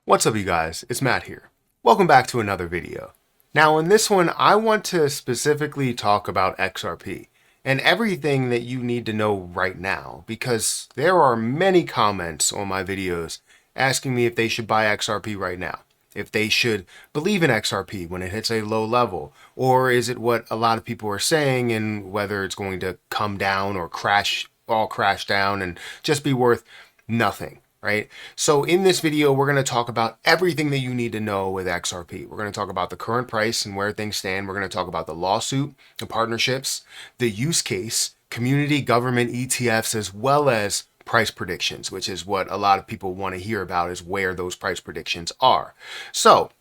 What's up, you guys? It's Matt here. Welcome back to another video. Now in this one, I want to specifically talk about XRP and everything that you need to know right now, because there are many comments on my videos asking me if they should buy XRP right now, if they should believe in XRP when it hits a low level, or is it what a lot of people are saying and whether it's going to come down or crash down and just be worth nothing. Right? So in this video, we're going to talk about everything that you need to know with XRP. We're going to talk about the current price and where things stand. We're going to talk about the lawsuit, the partnerships, the use case, community, government, ETFs, as well as price predictions, which is what a lot of people want to hear about, is where those price predictions are. So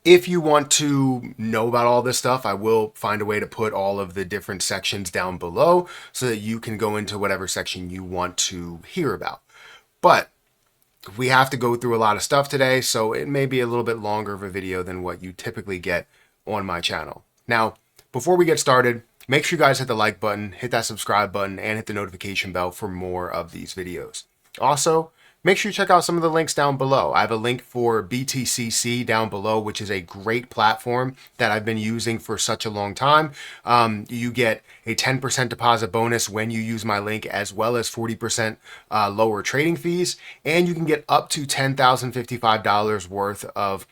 if you want to know about all this stuff, I will find a way to put all of the different sections down below so that you can go into whatever section you want to hear about. But we have to go through a lot of stuff today, so it may be a little bit longer of a video than what you typically get on my channel. Now, before we get started, make sure you guys hit the like button, hit that subscribe button, and hit the notification bell for more of these videos. Also, make sure you check out some of the links down below. I have a link for BTCC down below, which is a great platform that I've been using for such a long time. You get a 10% deposit bonus when you use my link, as well as 40% lower trading fees. And you can get up to $10,055 worth of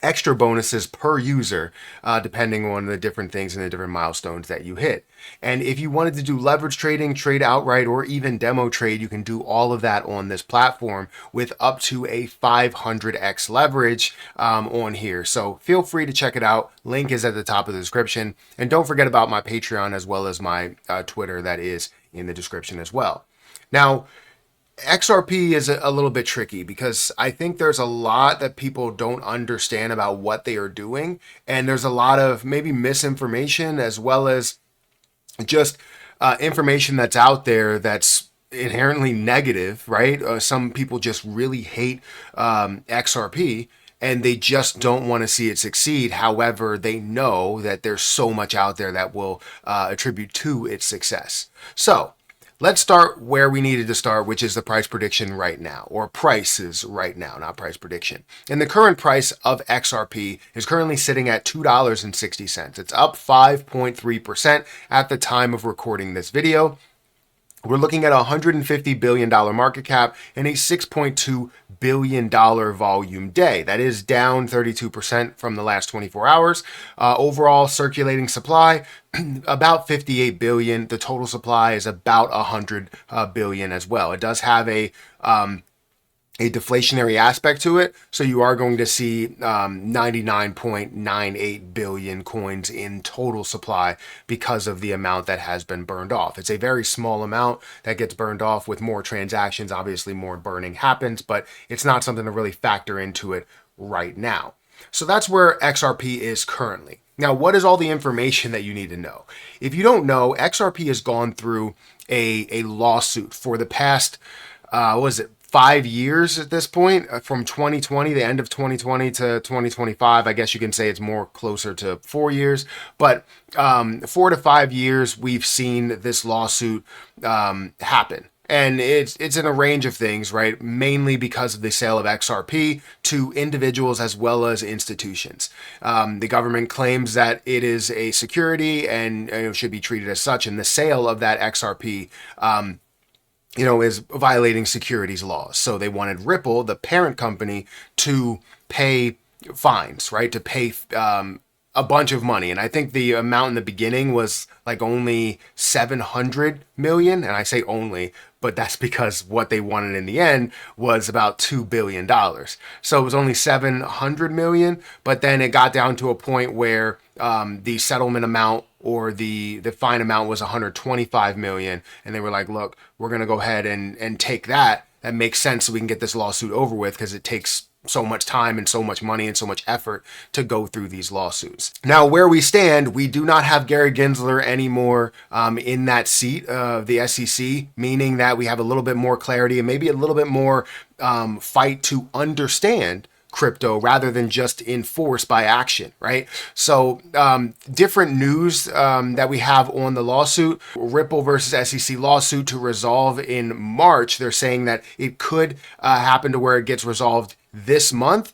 extra bonuses per user, depending on the different things and the different milestones that you hit. And if you wanted to do leverage trading, trade outright, or even demo trade, you can do all of that on this platform with up to a 500x leverage on here. So feel free to check it out. Link is at the top of the description. And don't forget about my Patreon as well as my Twitter, that is in the description as well. Now, XRP is a little bit tricky because I think there's a lot that people don't understand about what they are doing. And there's a lot of maybe misinformation, as well as just information that's out there that's inherently negative, right? Some people just really hate XRP and they just don't want to see it succeed. However, they know that there's so much out there that will attribute to its success. So let's start where we needed to start, which is the price prediction right now, or prices right now, not price prediction. And the current price of XRP is currently sitting at $2.60. It's up 5.3% at the time of recording this video. We're looking at a $150 billion market cap and a $6.2 billion volume day. That is down 32% from the last 24 hours. Overall circulating supply, about 58 billion. The total supply is about 100 billion as well. It does have a deflationary aspect to it. So you are going to see 99.98 billion coins in total supply because of the amount that has been burned off. It's a very small amount that gets burned off. With more transactions, obviously more burning happens, but it's not something to really factor into it right now. So that's where XRP is currently. Now, what is all the information that you need to know? If you don't know, XRP has gone through a lawsuit for the past, 5 years at this point, from 2020, the end of 2020 to 2025. I guess you can say it's more closer to 4 years, but 4 to 5 years we've seen this lawsuit happen. And it's in a range of things, right? Mainly because of the sale of XRP to individuals as well as institutions. The government claims that it is a security and it should be treated as such, and the sale of that XRP is violating securities laws. So they wanted Ripple, the parent company, to pay fines, right? To pay a bunch of money. And I think the amount in the beginning was like only 700 million. And I say only, but that's because what they wanted in the end was about $2 billion. So it was only 700 million, but then it got down to a point where the settlement amount, or the fine amount, was 125 million. And they were like, look, we're going to go ahead and take that. That makes sense, so we can get this lawsuit over with, because it takes so much time and so much money and so much effort to go through these lawsuits. Now, where we stand, we do not have Gary Gensler anymore in that seat of the SEC, meaning that we have a little bit more clarity and maybe a little bit more fight to understand crypto rather than just enforced by action, right? So different news that we have on the lawsuit, Ripple versus SEC lawsuit to resolve in March. They're saying that it could happen to where it gets resolved this month,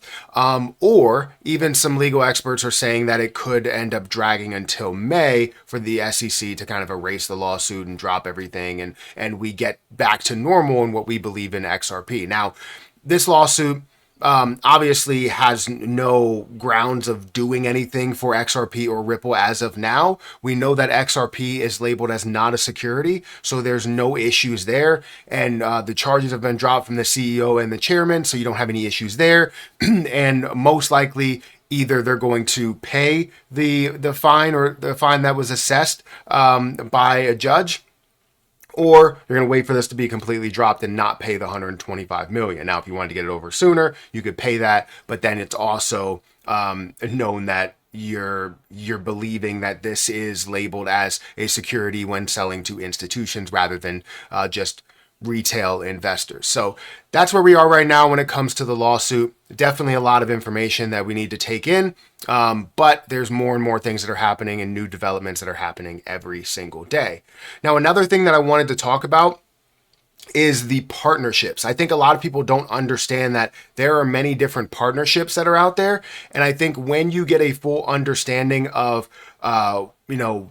or even some legal experts are saying that it could end up dragging until May for the SEC to kind of erase the lawsuit and drop everything, and we get back to normal in what we believe in XRP. Now, this lawsuit obviously has no grounds of doing anything for XRP or Ripple as of now. We know that XRP is labeled as not a security, so there's no issues there. And the charges have been dropped from the CEO and the chairman, so you don't have any issues there. And most likely, either they're going to pay the fine or the fine that was assessed by a judge, or you're going to wait for this to be completely dropped and not pay the $125 million. Now, if you wanted to get it over sooner, you could pay that, but then it's also known that you're believing that this is labeled as a security when selling to institutions rather than just retail investors. So that's where we are right now when it comes to the lawsuit. Definitely a lot of information that we need to take in, but there's more and more things that are happening and new developments that are happening every single day. Now, another thing that I wanted to talk about is the partnerships. I think a lot of people don't understand that there are many different partnerships that are out there. And I think when you get a full understanding of,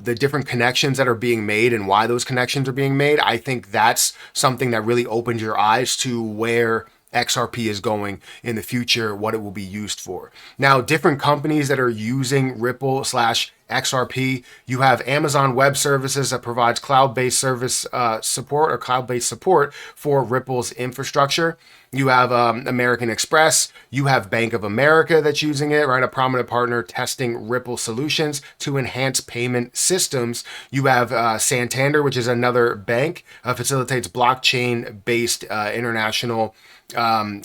the different connections that are being made and why those connections are being made, I think that's something that really opens your eyes to where XRP is going in the future, what it will be used for. Now, different companies that are using Ripple / XRP, you have Amazon Web Services that provides cloud-based service support or cloud-based support for Ripple's infrastructure. You have American Express. You have Bank of America that's using it, right? A prominent partner testing Ripple solutions to enhance payment systems. You have Santander, which is another bank, facilitates blockchain-based international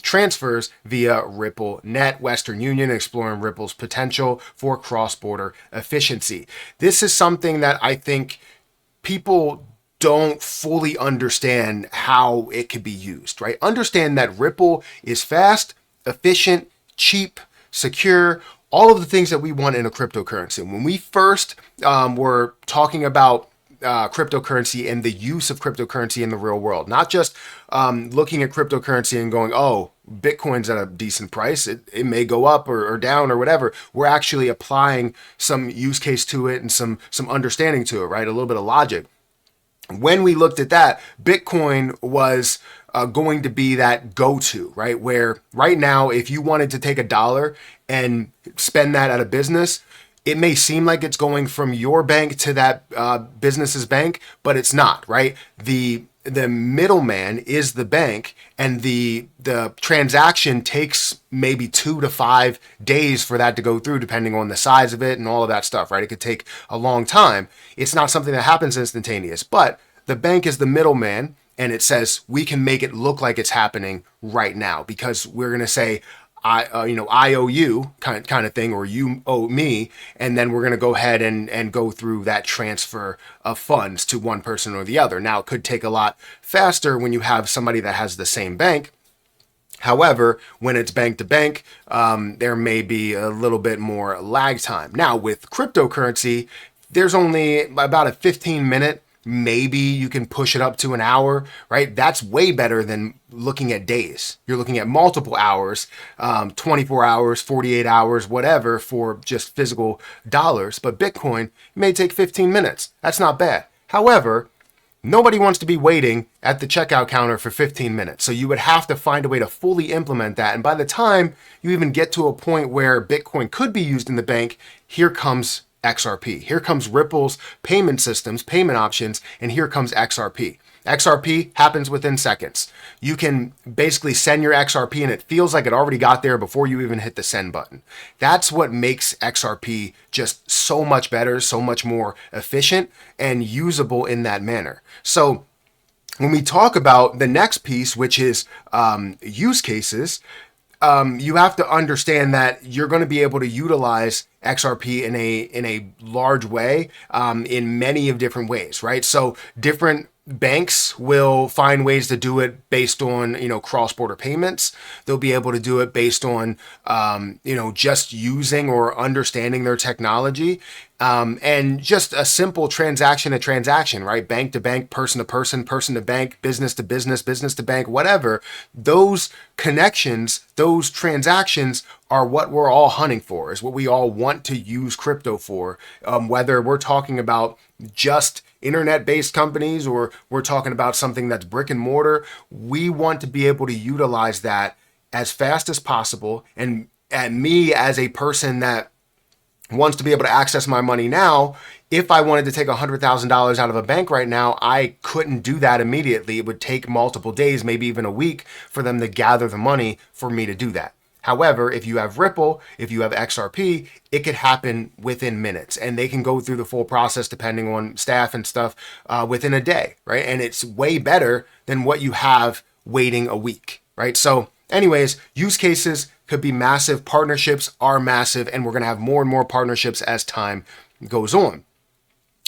transfers via RippleNet. Western Union exploring Ripple's potential for cross-border efficiency. This is something that I think people don't fully understand how it could be used, right? Understand that Ripple is fast, efficient, cheap, secure, all of the things that we want in a cryptocurrency. When we first were talking about cryptocurrency and the use of cryptocurrency in the real world, not just looking at cryptocurrency and going, oh, Bitcoin's at a decent price, it may go up or down or whatever. We're actually applying some use case to it and some understanding to it, right? A little bit of logic. When we looked at that, Bitcoin was going to be that go-to, right? Where right now, if you wanted to take $1 and spend that at a business, it may seem like it's going from your bank to that business's bank, but it's not, right? The middleman is the bank, and the transaction takes maybe 2 to 5 days for that to go through, depending on the size of it and all of that stuff, right? It could take a long time. It's not something that happens instantaneous, but the bank is the middleman, and it says we can make it look like it's happening right now because we're going to say, I owe you kind of thing, or you owe me, and then we're going to go ahead and go through that transfer of funds to one person or the other. Now, it could take a lot faster when you have somebody that has the same bank. However, when it's bank to bank, there may be a little bit more lag time. Now, with cryptocurrency, there's only about a 15-minute. Maybe you can push it up to an hour, right? That's way better than looking at days. You're looking at multiple hours, 24 hours, 48 hours, whatever, for just physical dollars. But Bitcoin may take 15 minutes. That's not bad. However, nobody wants to be waiting at the checkout counter for 15 minutes. So you would have to find a way to fully implement that. And by the time you even get to a point where Bitcoin could be used in the bank, here comes XRP. Here comes Ripple's payment systems, payment options, and here comes XRP. XRP happens within seconds. You can basically send your XRP and it feels like it already got there before you even hit the send button. That's what makes XRP just so much better, so much more efficient and usable in that manner. So when we talk about the next piece, which is use cases, you have to understand that you're going to be able to utilize XRP in a large way, in many of different ways, right? So different banks will find ways to do it based on, cross-border payments. They'll be able to do it based on, just using or understanding their technology. And just a simple transaction to transaction, right? Bank to bank, person to person, person to bank, business to business, business to bank, whatever. Those connections, those transactions are what we're all hunting for, is what we all want to use crypto for. Whether we're talking about just internet-based companies or we're talking about something that's brick and mortar, we want to be able to utilize that as fast as possible. And me as a person that wants to be able to access my money now, if I wanted to take $100,000 out of a bank right now, I couldn't do that immediately. It would take multiple days, maybe even a week, for them to gather the money for me to do that. However, if you have Ripple, if you have XRP, it could happen within minutes, and they can go through the full process depending on staff and stuff within a day, right? And it's way better than what you have waiting a week, right? So anyways, use cases could be massive. Partnerships are massive, and we're going to have more and more partnerships as time goes on.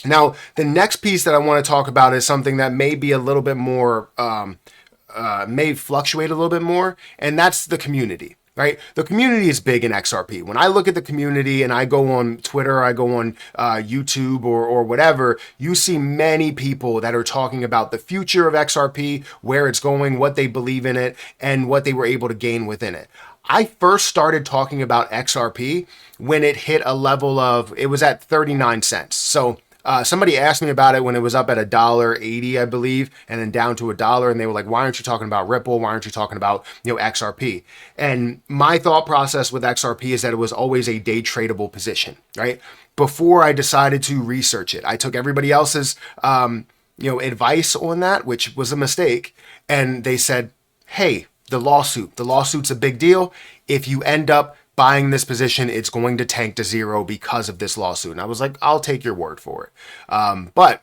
Now, the next piece that I want to talk about is something that may be a little bit more, may fluctuate a little bit more, and that's the community. Right? The community is big in XRP. When I look at the community and I go on Twitter, I go on YouTube or whatever, you see many people that are talking about the future of XRP, where it's going, what they believe in it, and what they were able to gain within it. I first started talking about XRP when it hit a level of, it was at 39 cents. So somebody asked me about it when it was up at $1.80, I believe, and then down to $1. And they were like, why aren't you talking about Ripple? Why aren't you talking about, XRP? And my thought process with XRP is that it was always a day tradable position, right? Before I decided to research it, I took everybody else's, advice on that, which was a mistake. And they said, hey, the lawsuit's a big deal. If you end up buying this position, it's going to tank to zero because of this lawsuit. And I was like, I'll take your word for it. But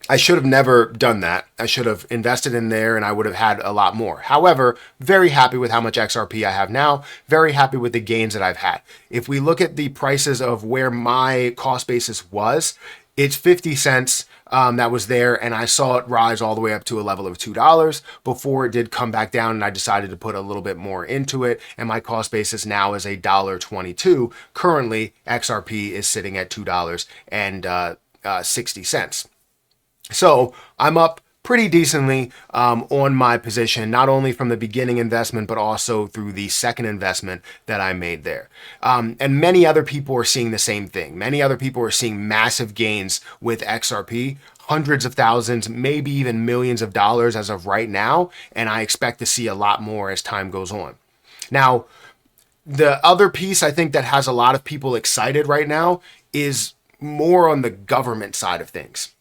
I should have never done that. I should have invested in there and I would have had a lot more. However, very happy with how much XRP I have now. Very happy with the gains that I've had. If we look at the prices of where my cost basis was, it's 50 cents. That was there, and I saw it rise all the way up to a level of $2 before it did come back down, and I decided to put a little bit more into it, and my cost basis now is $1.22. Currently, XRP is sitting at $2.60. So I'm up pretty decently on my position, not only from the beginning investment, but also through the second investment that I made there. And many other people are seeing the same thing. Many other people are seeing massive gains with XRP, hundreds of thousands, maybe even millions of dollars as of right now. And I expect to see a lot more as time goes on. Now, the other piece I think that has a lot of people excited right now is more on the government side of things.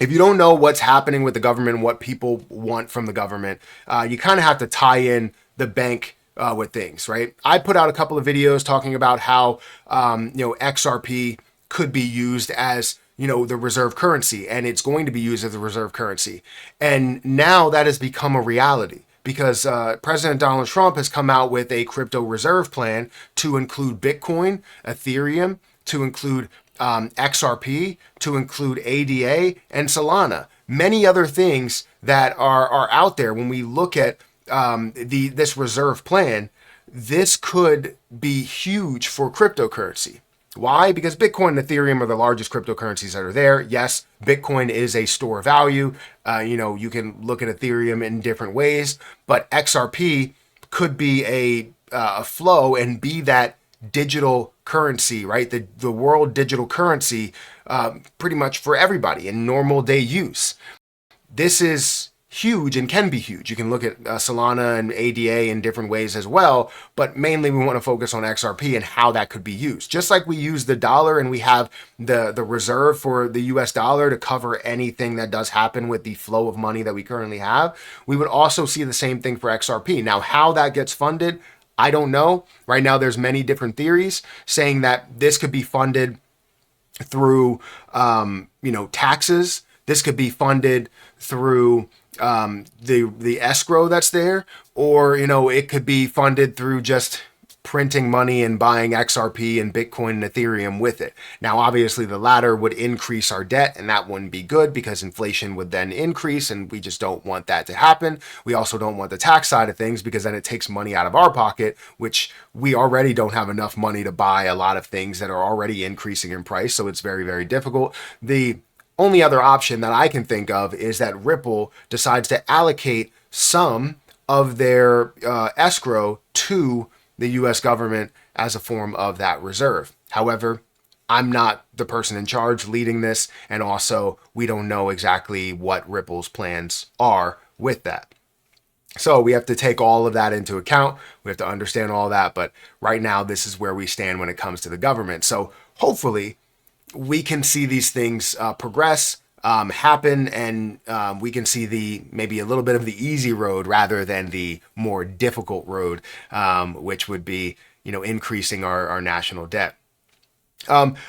If you don't know what's happening with the government, what people want from the government, you kind of have to tie in the bank with things, right? I put out a couple of videos talking about how, XRP could be used as, the reserve currency, and it's going to be used as a reserve currency. And now that has become a reality because President Donald Trump has come out with a crypto reserve plan to include Bitcoin, Ethereum, to include XRP, to include ADA and Solana, many other things that are out there. When we look at this reserve plan, this could be huge for cryptocurrency. Why? Because Bitcoin and Ethereum are the largest cryptocurrencies that are there. Yes, Bitcoin is a store of value. You can look at Ethereum in different ways, but XRP could be a flow and be that digital currency, right? The world digital currency, pretty much for everybody in normal day use. This is huge and can be huge. You can look at Solana and ADA in different ways as well, but mainly we want to focus on XRP and how that could be used. Just like we use the dollar and we have the reserve for the US dollar to cover anything that does happen with the flow of money that we currently have, we would also see the same thing for XRP. Now, how that gets funded, I don't know. Right now, there's many different theories saying that this could be funded through, taxes. This could be funded through the escrow that's there, or, it could be funded through just printing money and buying XRP and Bitcoin and Ethereum with it. Now, obviously, the latter would increase our debt, and that wouldn't be good because inflation would then increase, and we just don't want that to happen. We also don't want the tax side of things because then it takes money out of our pocket, which we already don't have enough money to buy a lot of things that are already increasing in price. So it's very, very difficult. The only other option that I can think of is that Ripple decides to allocate some of their escrow to the US government as a form of that reserve. However, I'm not the person in charge leading this, and also we don't know exactly what Ripple's plans are with that. So we have to take all of that into account. We have to understand all that, but right now this is where we stand when it comes to the government. So hopefully we can see these things progress, happen, and we can see maybe a little bit of the easy road rather than the more difficult road, which would be, increasing our national debt.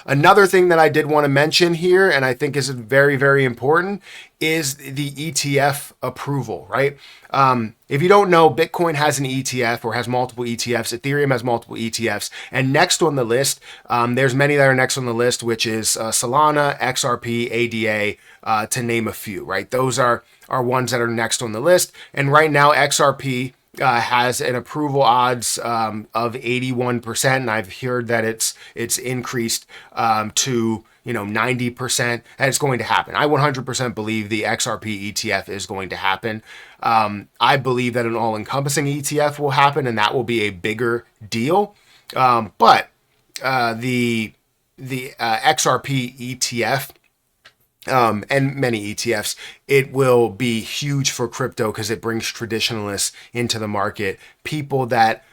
Another thing that I did want to mention here, and I think is very, very important, is the ETF approval, right? If you don't know, Bitcoin has an ETF or has multiple ETFs. Ethereum has multiple ETFs. And next on the list, there's many that are next on the list, which is Solana, XRP, ADA, to name a few, right? Those are ones that are next on the list. And right now, XRP has an approval odds of 81%, and I've heard that it's increased to 90%, and it's going to happen. I 100% believe the XRP ETF is going to happen. I believe that an all-encompassing ETF will happen, and that will be a bigger deal. But the XRP ETF, and many ETFs, it will be huge for crypto because it brings traditionalists into the market, people that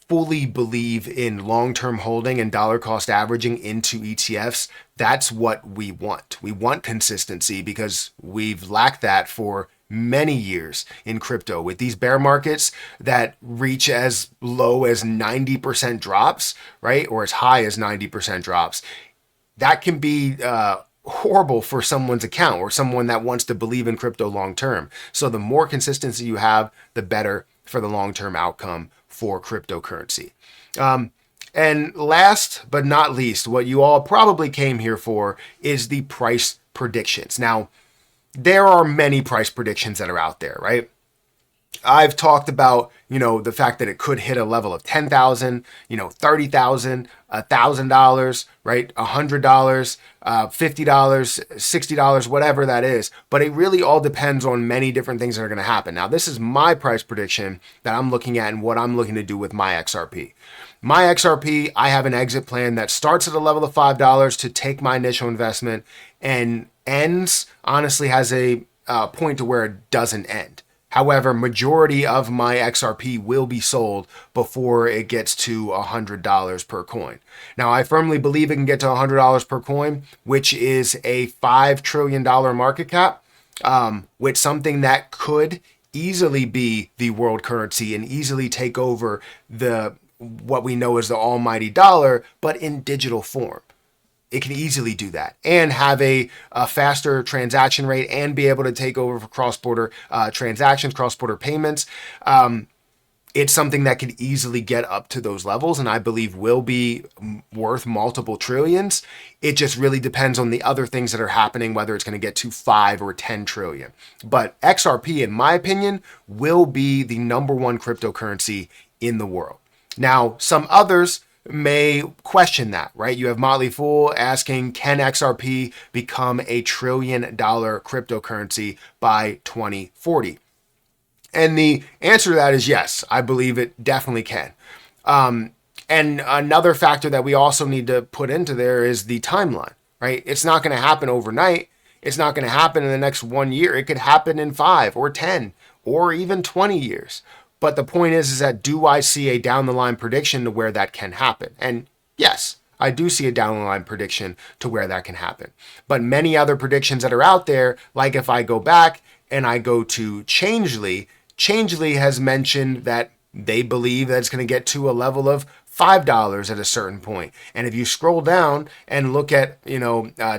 fully believe in long-term holding and dollar cost averaging into ETFs. That's what we want. We want consistency because we've lacked that for many years in crypto with these bear markets that reach as low as 90% drops, right? Or as high as 90% drops. That can be horrible for someone's account or someone that wants to believe in crypto long term. So the more consistency you have, the better for the long-term outcome for cryptocurrency. And last but not least, what you all probably came here for is the price predictions. Now, there are many price predictions that are out there, right? I've talked about, the fact that it could hit a level of 10,000, 30,000, $1,000, right? $100, $50, $60, whatever that is. But it really all depends on many different things that are going to happen. Now, this is my price prediction that I'm looking at and what I'm looking to do with my XRP. My XRP, I have an exit plan that starts at a level of $5 to take my initial investment and ends, honestly, has a point to where it doesn't end. However, majority of my XRP will be sold before it gets to $100 per coin. Now, I firmly believe it can get to $100 per coin, which is a $5 trillion market cap, with something that could easily be the world currency and easily take over what we know as the almighty dollar, but in digital form. It can easily do that and have a faster transaction rate and be able to take over for cross-border transactions, cross-border payments. It's something that could easily get up to those levels and I believe will be worth multiple trillions. It just really depends on the other things that are happening, whether it's going to get to 5 or 10 trillion. But XRP, in my opinion, will be the number one cryptocurrency in the world. Now, some others may question that, right? You have Motley Fool asking, can XRP become a $1 trillion cryptocurrency by 2040? And the answer to that is yes, I believe it definitely can. And another factor that we also need to put into there is the timeline, right? It's not going to happen overnight. It's not going to happen in the next 1 year. It could happen in 5 or 10 or even 20 years. But the point is that do I see a down the line prediction to where that can happen? And yes, I do see a down the line prediction to where that can happen. But many other predictions that are out there, like if I go back and I go to Changely has mentioned that they believe that it's going to get to a level of $5 at a certain point. And if you scroll down and look at,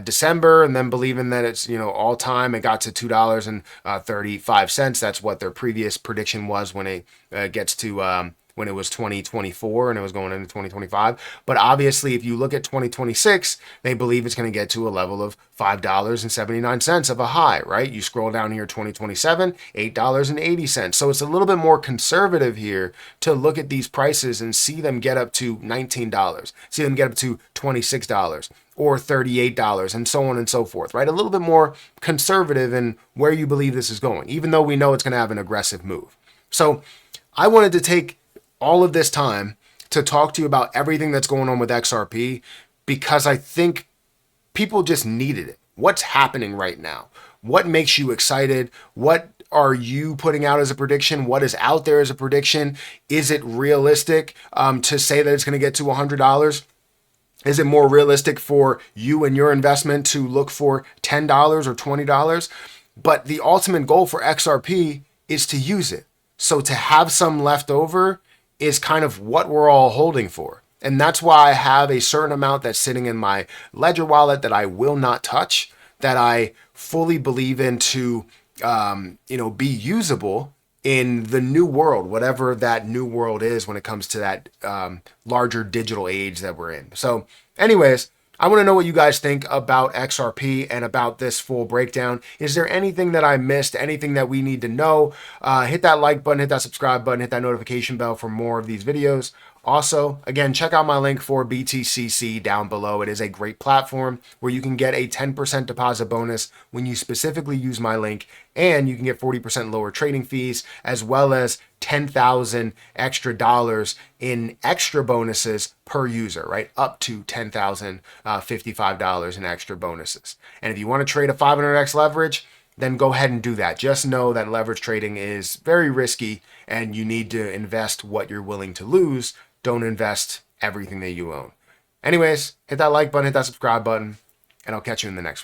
December and then believing that it's, all time, it got to $2.35. That's what their previous prediction was when it gets to when it was 2024 and it was going into 2025. But obviously, if you look at 2026, they believe it's going to get to a level of $5.79 of a high, right? You scroll down here, 2027, $8.80. So it's a little bit more conservative here to look at these prices and see them get up to $19, see them get up to $26 or $38 and so on and so forth, right? A little bit more conservative in where you believe this is going, even though we know it's going to have an aggressive move. So I wanted to take all of this time to talk to you about everything that's going on with XRP because I think people just needed it. What's happening right now? What makes you excited? What are you putting out as a prediction? What is out there as a prediction? Is it realistic to say that it's going to get to $100? Is it more realistic for you and your investment to look for $10 or $20? But the ultimate goal for XRP is to use it. So to have some left over is kind of what we're all holding for. And that's why I have a certain amount that's sitting in my Ledger wallet that I will not touch, that I fully believe in to be usable in the new world, whatever that new world is when it comes to that larger digital age that we're in. So anyways, I want to know what you guys think about XRP and about this full breakdown. Is there anything that I missed, anything that we need to know? Hit that like button, hit that subscribe button, hit that notification bell for more of these videos. Also, again, check out my link for BTCC down below. It is a great platform where you can get a 10% deposit bonus when you specifically use my link, and you can get 40% lower trading fees, as well as 10,000 extra dollars in extra bonuses per user, right? Up to $10,055 in extra bonuses. And if you want to trade a 500x leverage, then go ahead and do that. Just know that leverage trading is very risky and you need to invest what you're willing to lose. Don't invest everything that you own. Anyways, hit that like button, hit that subscribe button, and I'll catch you in the next one.